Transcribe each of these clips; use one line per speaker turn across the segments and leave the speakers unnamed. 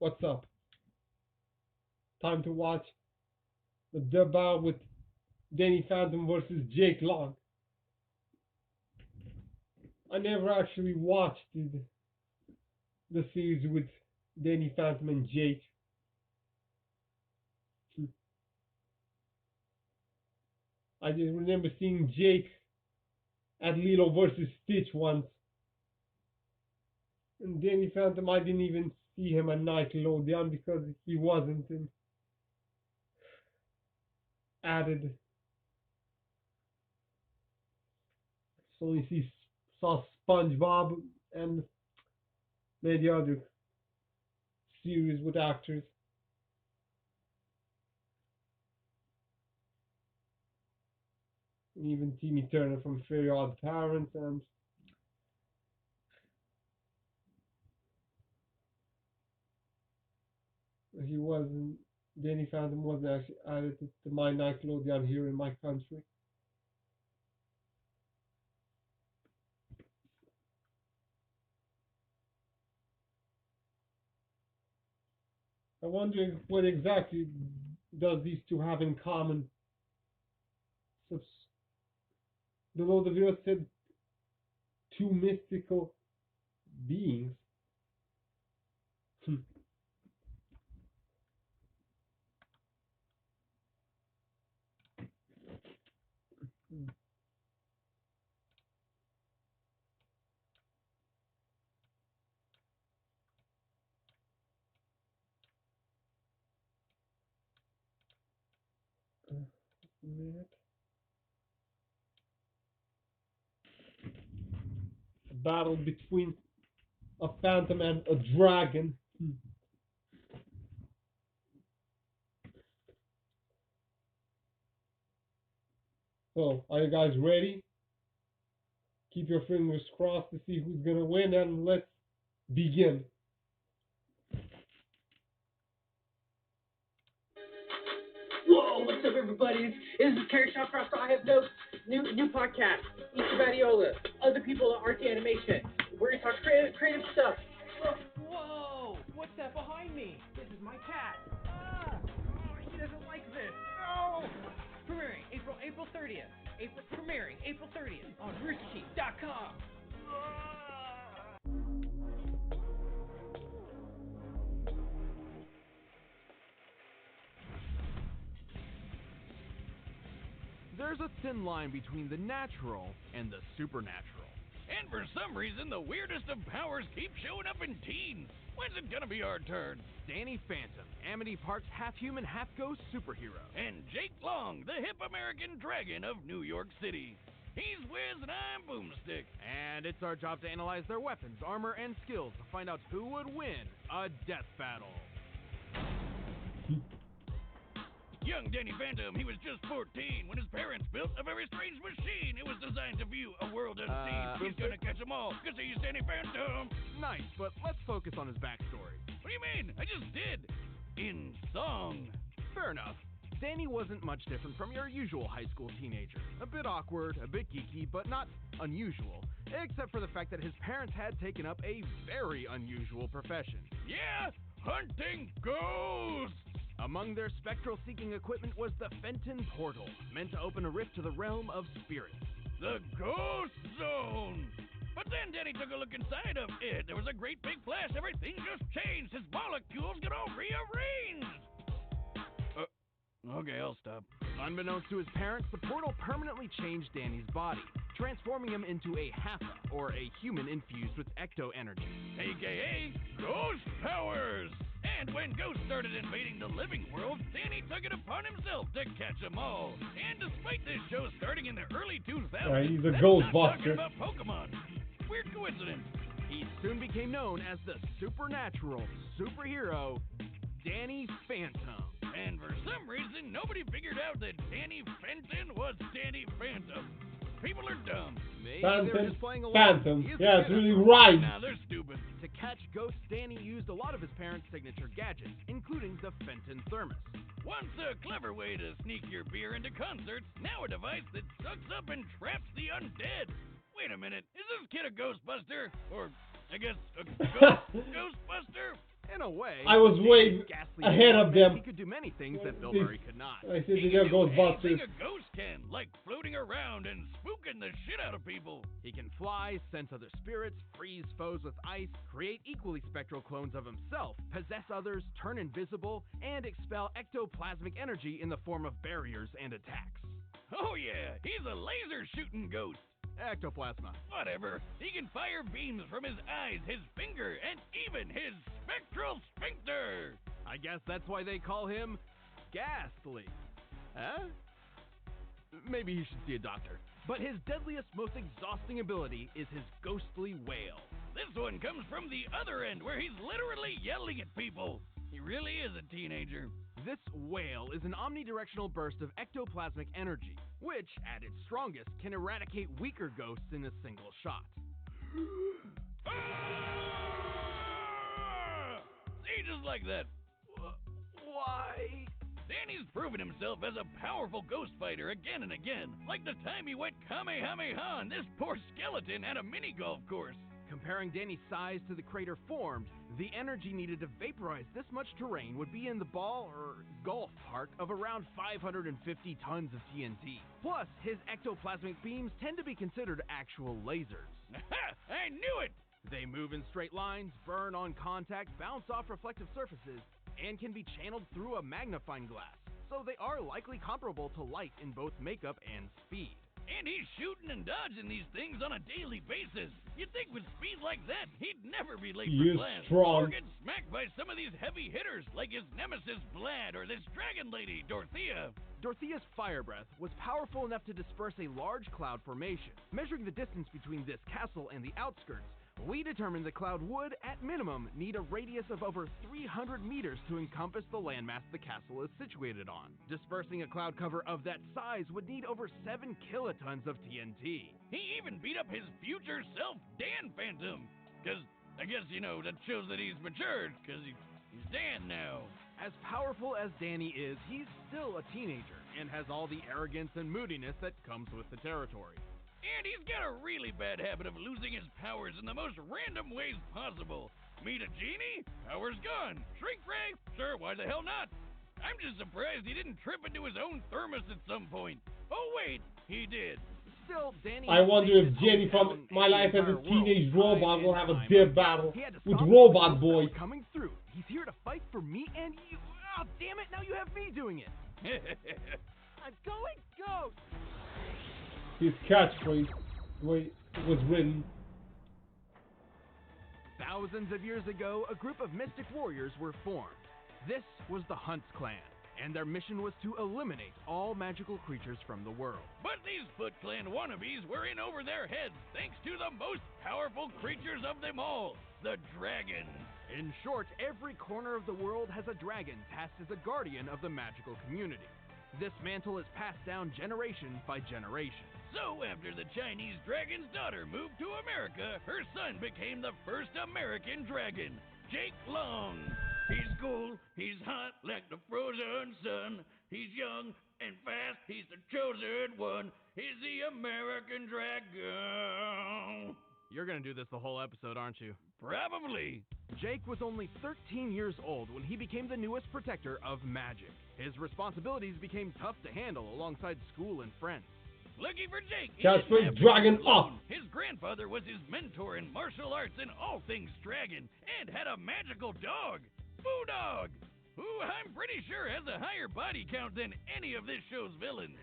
What's up? Time to watch the debut with Danny Phantom versus Jake Long. I never actually watched the series with Danny Phantom and Jake. I just remember seeing Jake at Lilo versus Stitch once. And Danny Phantom, I didn't even see him at Nickelodeon because he wasn't added. So only saw SpongeBob and many other series with actors. And even Timmy Turner from Very Odd Parents, and he wasn't. Danny Phantom wasn't actually added to my Nickelodeon here in my country. I wonder what exactly does these two have in common. Below the video said two mystical beings. A battle between a phantom and a dragon. So, are you guys ready? Keep your fingers crossed to see who's gonna win, and let's begin.
Whoa, what's up, everybody? This is Carrie Shop Frost. I have no new podcast. Easter Badiola, other people at RT Animation. We're gonna talk creative stuff. Whoa! What's that behind me? This is my cat. He doesn't like this. No! Premiering April 30th. Premiering April 30th on roosterteeth.com.
There's a thin line between the natural and the supernatural.
And for some reason, the weirdest of powers keep showing up in teens. When's it gonna be our turn?
Danny Phantom, Amity Park's half-human, half-ghost superhero.
And Jake Long, the hip American dragon of New York City. He's Wiz and I'm Boomstick.
And it's our job to analyze their weapons, armor, and skills to find out who would win a death battle.
Young Danny Phantom, he was just 14 when his parents built a very strange machine. It was designed to view a world unseen. He's gonna catch them all, cause he's Danny Phantom.
Nice, but let's focus on his backstory.
What do you mean? I just did. In song.
Fair enough. Danny wasn't much different from your usual high school teenager. A bit awkward, a bit geeky, but not unusual. Except for the fact that his parents had taken up a very unusual profession.
Yeah, hunting ghosts.
Among their spectral-seeking equipment was the Fenton Portal, meant to open a rift to the realm of spirits.
The Ghost Zone! But then Danny took a look inside of it. There was a great big flash. Everything just changed. His molecules got all rearranged. Okay, I'll stop.
Unbeknownst to his parents, the portal permanently changed Danny's body, transforming him into a Hatha, or a human infused with ecto-energy.
AKA Ghost Powers! And when ghosts started invading the living world, Danny took it upon himself to catch them all. And despite this show starting in the early 2000s,
He's a
that's
Ghostbuster.
not talking about Pokemon. Weird coincidence.
He soon became known as the supernatural superhero, Danny Phantom.
And for some reason, nobody figured out that Danny Fenton was Danny Phantom. People are dumb.
Maybe they were
Phantom.
just playing along.
Phantom.
He is
Yeah,
a
it's
kid.
really right.
Nah, they're stupid.
To catch ghosts, Danny used a lot of his parents' signature gadgets, including the Fenton thermos.
Once a clever way to sneak your beer into concerts, now a device that sucks up and traps the undead. Wait a minute, is this kid a Ghostbuster? Or, I guess, a Ghostbuster?
In a way,
I was way
Danny's ghastly
ahead
memory
of
meant
them.
He could do many things that Bill
They-
Murray could not.
I said
He
they're
can do
Ghostbusters.
anything a ghost can, like floating around and spooking the shit out of people.
He can fly, sense other spirits, freeze foes with ice, create equally spectral clones of himself, possess others, turn invisible, and expel ectoplasmic energy in the form of barriers and attacks.
Oh yeah, he's a laser shooting ghost.
Ectoplasma.
Whatever. He can fire beams from his eyes, his finger, and even his spectral sphincter.
I guess that's why they call him Ghastly. Huh? Maybe he should see a doctor. But his deadliest, most exhausting ability is his ghostly wail.
This one comes from the other end, where he's literally yelling at people. He really is a teenager.
This wail is an omnidirectional burst of ectoplasmic energy, which, at its strongest, can eradicate weaker ghosts in a single shot.
Ah! See, just like that.
Why?
Danny's proven himself as a powerful ghost fighter again and again, like the time he went Kamehameha on this poor skeleton at a mini golf course.
Comparing Danny's size to the crater formed, the energy needed to vaporize this much terrain would be in the ball or golf park of around 550 tons of TNT. Plus, his ectoplasmic beams tend to be considered actual lasers.
I knew it!
They move in straight lines, burn on contact, bounce off reflective surfaces, and can be channeled through a magnifying glass, so they are likely comparable to light in both makeup and speed.
And he's shooting and dodging these things on a daily basis. You'd think with speed like that, he'd never be late
He
for
is
class.
strong.
Or get smacked by some of these heavy hitters, like his nemesis Vlad or this dragon lady, Dorothea.
Dorothea's fire breath was powerful enough to disperse a large cloud formation. Measuring the distance between this castle and the outskirts, we determined the cloud would, at minimum, need a radius of over 300 meters to encompass the landmass the castle is situated on. Dispersing a cloud cover of that size would need over 7 kilotons of TNT.
He even beat up his future self, Dan Phantom. Because, I guess, that shows that he's matured, because he's Dan now.
As powerful as Danny is, he's still a teenager, and has all the arrogance and moodiness that comes with the territory.
And he's got a really bad habit of losing his powers in the most random ways possible. Meet a genie? Powers gone. Shrink ray? Sure, why the hell not? I'm just surprised he didn't trip into his own thermos at some point. Oh wait, he did.
Still, Danny
I wonder if Jenny from My Life as a Teenage Robot will have a big battle with Robot Boy.
Coming through. He's here to fight for me and you. Oh, damn it, now you have me doing it. I'm going ghost.
His catchphrase, the way it was written.
Thousands of years ago, a group of mystic warriors were formed. This was the Hunts clan, and their mission was to eliminate all magical creatures from the world.
But these Foot Clan wannabes were in over their heads thanks to the most powerful creatures of them all, the dragon.
In short, every corner of the world has a dragon tasked as a guardian of the magical community. This mantle is passed down generation by generation.
So after the Chinese dragon's daughter moved to America, her son became the first American dragon, Jake Long. He's cool, he's hot like the frozen sun. He's young and fast, he's the chosen one. He's the American dragon.
You're gonna do this the whole episode, aren't you?
Probably.
Jake was only 13 years old when he became the newest protector of magic. His responsibilities became tough to handle alongside school and friends.
Lucky for Jake, he
Catchphrase,
didn't have to
Dragon
be alone.
up.
His grandfather was his mentor in martial arts and all things dragon, and had a magical dog, Boodog, who I'm pretty sure has a higher body count than any of this show's villains.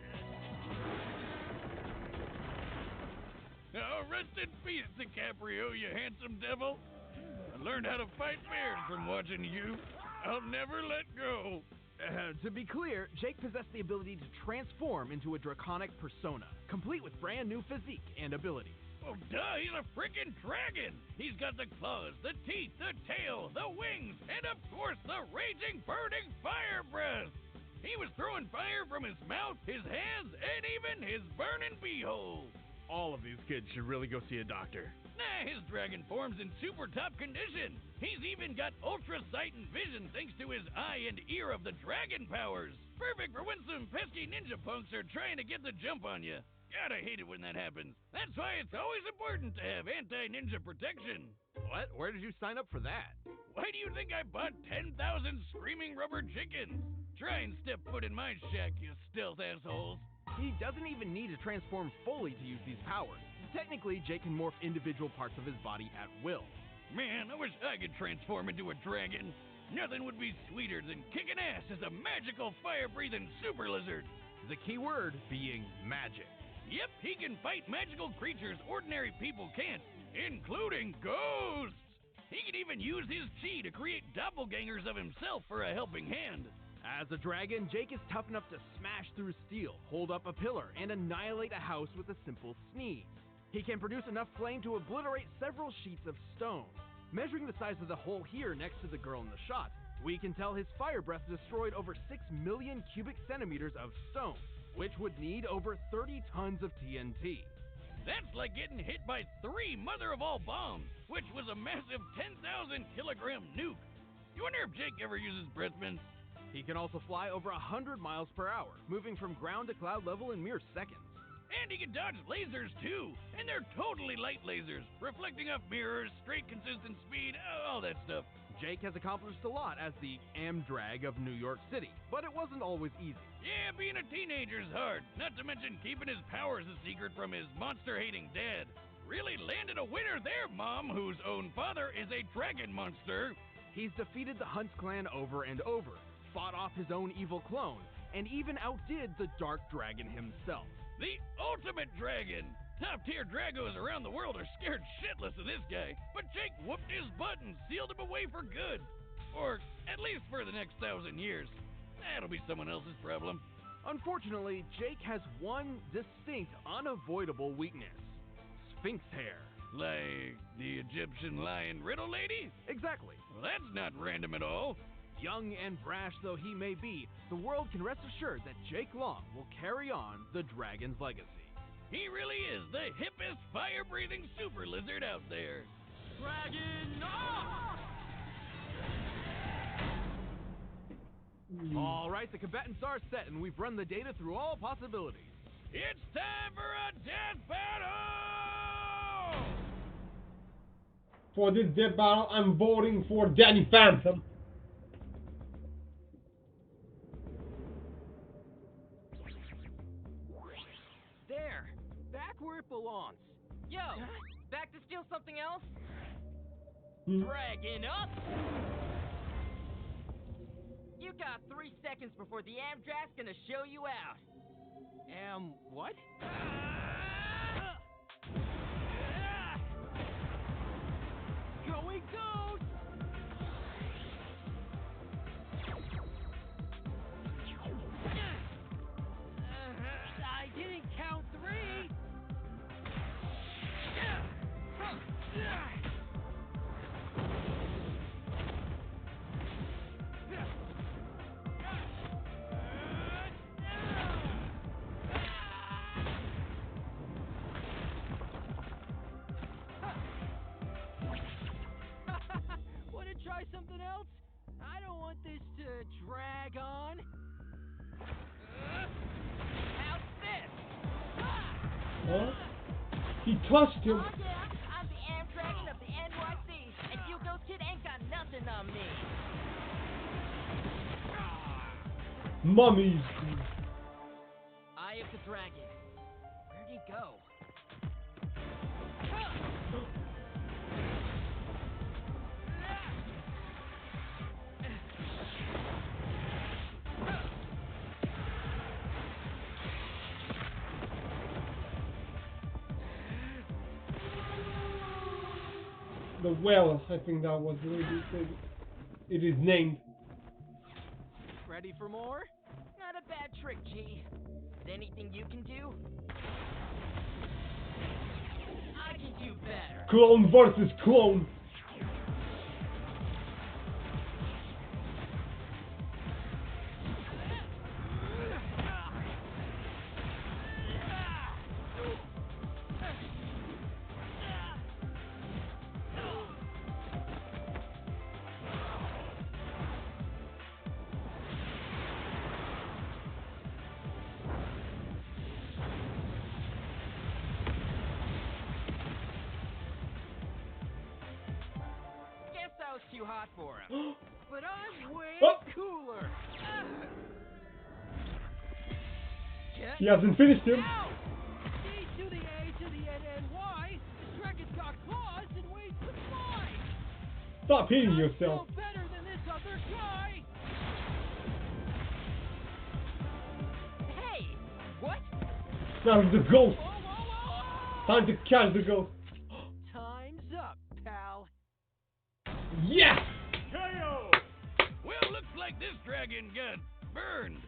Oh, rest in peace, DiCaprio, you handsome devil. I learned how to fight bears from watching you. I'll never let go.
To be clear, Jake possessed the ability to transform into a draconic persona, complete with brand new physique and abilities.
Oh, duh, he's a freaking dragon! He's got the claws, the teeth, the tail, the wings, and of course the raging, burning fire breath! He was throwing fire from his mouth, his hands, and even his burning beehole!
All of these kids should really go see a doctor.
Nah, his dragon form's in super top condition. He's even got ultra sight and vision thanks to his eye and ear of the dragon powers. Perfect for when some pesky ninja punks are trying to get the jump on you. God, I hate it when that happens. That's why it's always important to have anti-ninja protection.
What? Where did you sign up for that?
Why do you think I bought 10,000 screaming rubber chickens? Try and step foot in my shack, you stealth assholes.
He doesn't even need to transform fully to use these powers. Technically, Jake can morph individual parts of his body at will.
Man, I wish I could transform into a dragon. Nothing would be sweeter than kicking ass as a magical fire-breathing super lizard.
The key word being magic.
Yep, he can fight magical creatures ordinary people can't, including ghosts. He can even use his chi to create doppelgangers of himself for a helping hand.
As a dragon, Jake is tough enough to smash through steel, hold up a pillar, and annihilate a house with a simple sneeze. He can produce enough flame to obliterate several sheets of stone. Measuring the size of the hole here next to the girl in the shot, we can tell his fire breath destroyed over 6 million cubic centimeters of stone, which would need over 30 tons of TNT.
That's like getting hit by 3 mother-of-all bombs, which was a massive 10,000-kilogram nuke. You wonder if Jake ever uses breath mints?
He can also fly over 100 miles per hour, moving from ground to cloud level in mere seconds.
And he can dodge lasers, too. And they're totally light lasers, reflecting off mirrors, straight consistent speed, all that stuff.
Jake has accomplished a lot as the Amdrag of New York City, but it wasn't always easy.
Yeah, being a teenager's hard, not to mention keeping his powers a secret from his monster-hating dad. Really landed a winner there, Mom, whose own father is a dragon monster.
He's defeated the Hunts clan over and over, fought off his own evil clone, and even outdid the Dark Dragon himself.
The ultimate dragon! Top-tier dragos around the world are scared shitless of this guy, but Jake whooped his butt and sealed him away for good. Or at least for the next 1,000 years. That'll be someone else's problem.
Unfortunately, Jake has one distinct, unavoidable weakness: Sphinx hair.
Like the Egyptian lion riddle lady?
Exactly.
Well, that's not random at all.
Young and brash though he may be, the world can rest assured that Jake Long will carry on the dragon's legacy.
He really is the hippest fire-breathing super lizard out there.
Dragon off!
All right, the combatants are set, and we've run the data through all possibilities.
It's time for a death battle!
For this death battle, I'm voting for Danny Phantom.
There, back where it belongs. Yo, back to steal something else? Dragging up! You got 3 seconds before the Amdrag's gonna show you out. What? Going ghost! I didn't count 3! Wanna try something else? I don't want this to drag on. How's this?
Huh? He touched him.
Oh yeah, I'm the Amdragon of the NYC, and you ghost kid ain't got nothing on me.
Mummies.
Eye of the Dragon. Where'd he go?
The well, I think that was what it is named.
Ready for more? Not a bad trick, G. Is anything you can do? I can do better.
Clone versus clone.
too hot for him. But I'm way
Oh.
cooler.
He hasn't finished him.
Ow! D to the A to the N N Y. The dragon's got claws and ways to fly.
Stop hitting
I'm
yourself.
still better than this other guy. Hey, what?
Now it's the ghost.
Whoa, whoa, whoa, whoa!
Time to catch the ghost.
Time's up, pal.
Yes!
KO! Well, looks like this dragon got burned.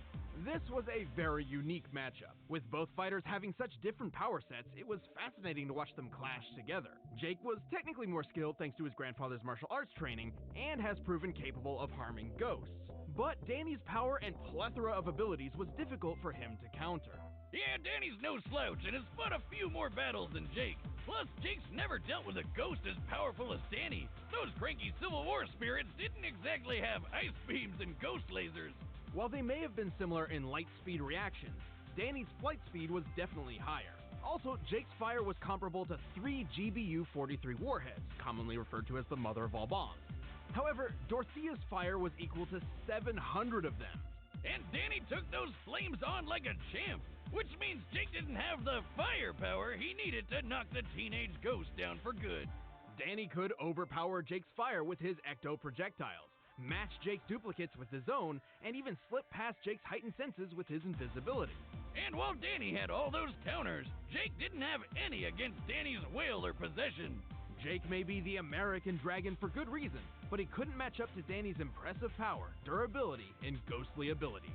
This was a very unique matchup. With both fighters having such different power sets, it was fascinating to watch them clash together. Jake was technically more skilled thanks to his grandfather's martial arts training, and has proven capable of harming ghosts. But Danny's power and plethora of abilities was difficult for him to counter.
Yeah, Danny's no slouch and has fought a few more battles than Jake. Plus, Jake's never dealt with a ghost as powerful as Danny. Those cranky Civil War spirits didn't exactly have ice beams and ghost lasers.
While they may have been similar in light speed reactions, Danny's flight speed was definitely higher. Also, Jake's fire was comparable to 3 GBU-43 warheads, commonly referred to as the mother of all bombs. However, Dorothea's fire was equal to 700 of them.
And Danny took those flames on like a champ, which means Jake didn't have the firepower he needed to knock the teenage ghost down for good.
Danny could overpower Jake's fire with his ecto projectiles, match Jake's duplicates with his own, and even slip past Jake's heightened senses with his invisibility.
And while Danny had all those counters, Jake didn't have any against Danny's will or possession.
Jake may be the American dragon for good reason, but he couldn't match up to Danny's impressive power, durability, and ghostly abilities.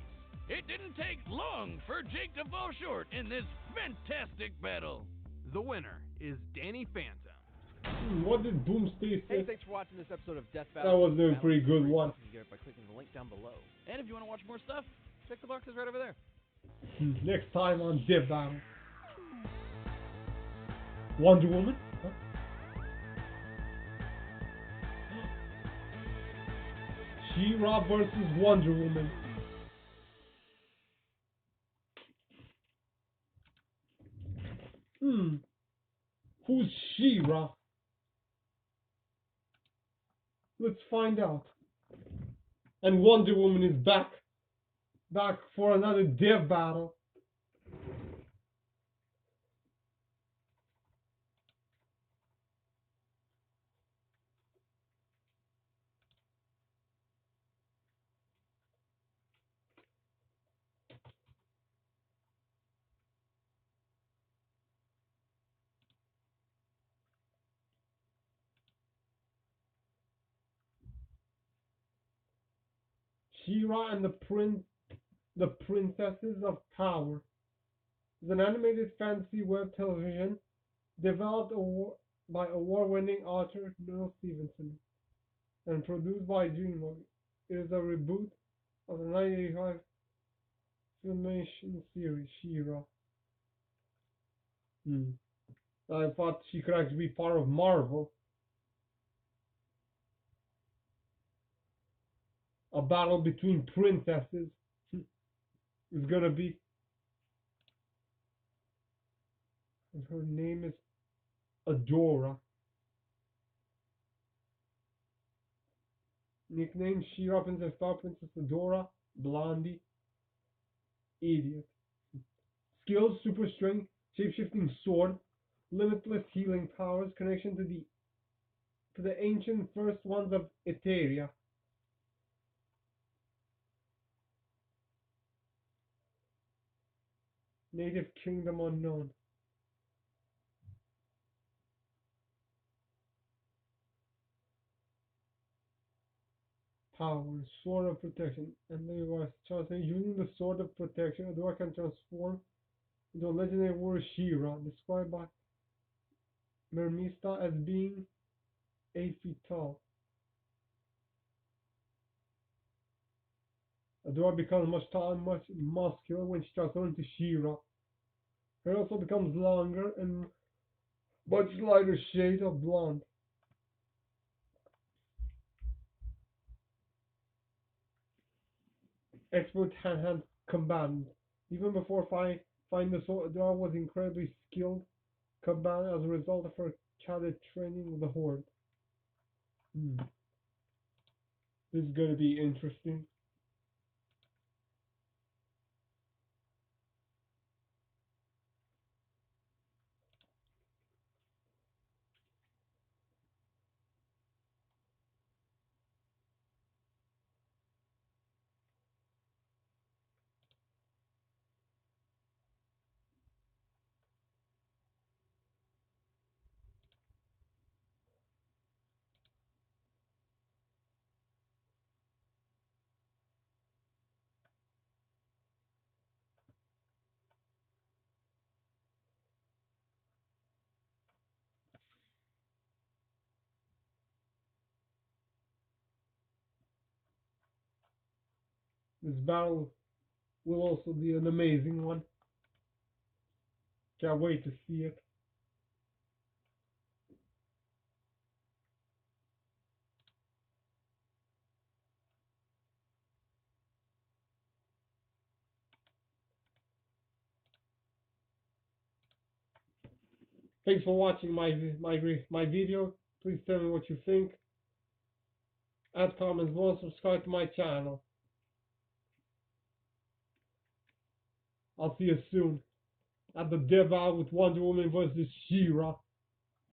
It didn't take long for Jake to fall short in this fantastic battle.
The winner is Danny Phantom.
What did Boomsday
Hey,
say?
thanks for watching this episode of Death
That
Battle.
was a pretty good one.
You can get it by clicking the link down below. And if you want to watch more stuff, check the boxes right over there.
Next time on Death Battle. Wonder Woman? Huh? She-Ra versus Wonder Woman. Who's She-Ra? Let's find out. And Wonder Woman is back. Back for another dev battle. She-Ra and the Princesses of Power is an animated fantasy web television developed by award-winning author Neil Stevenson and produced by DreamWorks. It is a reboot of the 1985 filmation series She-Ra. I thought she could actually be part of Marvel. A battle between princesses is gonna be. And her name is Adora. Nickname She-Ra, Princess Star, Princess Adora, Blondie, Idiot. Skills: super strength, shape-shifting sword, limitless healing powers, connection to the ancient first ones of Eteria. Native kingdom unknown. Power, sword of protection, and there was chosen using the sword of protection. Adora can transform into a legendary warrior She-Ra, described by Mermista as being 8 feet tall. Adora becomes much taller and much muscular when she transforms into She-Ra. Her also becomes longer and much lighter shade of blonde. Expert hand-hand combatant. Even before finding the sword, Adora was incredibly skilled combatant as a result of her cadet training with the Horde. This is gonna be interesting. This battle will also be an amazing one. Can't wait to see it. Thanks for watching my video. Please tell me what you think. Add comments below. Subscribe to my channel. I'll see you soon at the debut with Wonder Woman vs. She-Ra.